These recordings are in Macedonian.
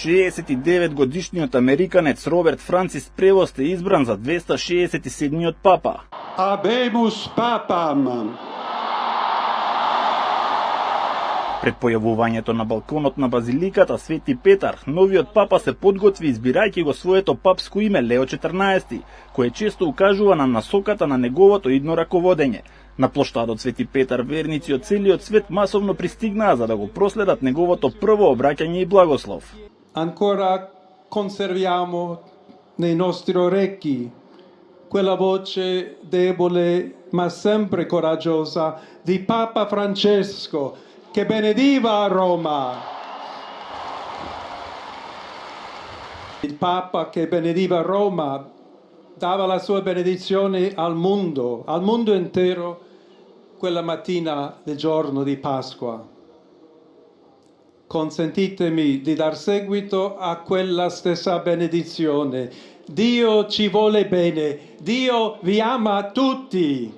69-годишниот американец Роберт Францис Превост е избран за 267-миот папа. Habemus papam. Пред појавувањето на балконот на базиликата Свети Петар, новиот папа се подготви избирајќи го своето папско име Лео 14, кое често укажува на насоката на неговото идно раководење. На плоштадот Свети Петар верници од целиот свет масовно пристигнаа за да го проследат неговото прво обраќање и благослов. Ancora conserviamo nei nostri orecchi quella voce debole ma sempre coraggiosa di Papa Francesco che benediva Roma. Il Papa che benediva Roma dava la sua benedizione al mondo intero, quella mattina del giorno di Pasqua. Consentitemi di dar seguito a quella stessa benedizione. Dio ci vuole bene, Dio vi ama tutti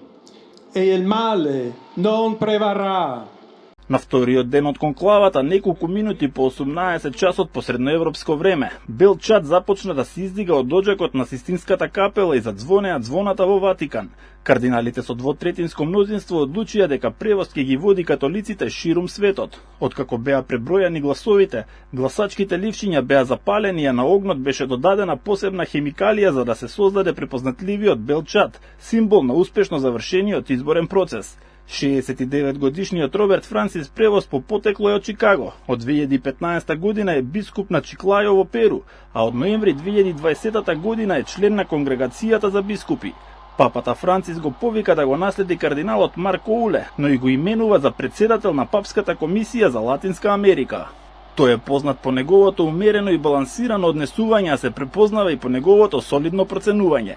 e il male non prevarrà. На вториот ден од конклавата, неколку минути по 18 часот по средноевропско време, Бел Чад започна да се издига од оџакот на Систинската капела и задзвонеа звоната во Ватикан. Кардиналите со двотретинско мнозинство одлучија дека Превост ќе ги води католиците ширум светот. Откако беа пребројани гласовите, гласачките ливчиња беа запалени, а на огнот беше додадена посебна хемикалија за да се создаде препознатливиот Бел Чад, символ на успешно завршениот изборен процес. 69-годишниот Роберт Францис Превост по потекло е од Чикаго. Од 2015 година е бискуп на Чиклајо во Перу, а од ноември 2020 година е член на Конгрегацијата за бискупи. Папата Францис го повика да го наследи кардиналот Марко Уле, но и го именува за председател на Папската комисија за Латинска Америка. Тој е познат по неговото умерено и балансирано однесување, а се препознава и по неговото солидно проценување.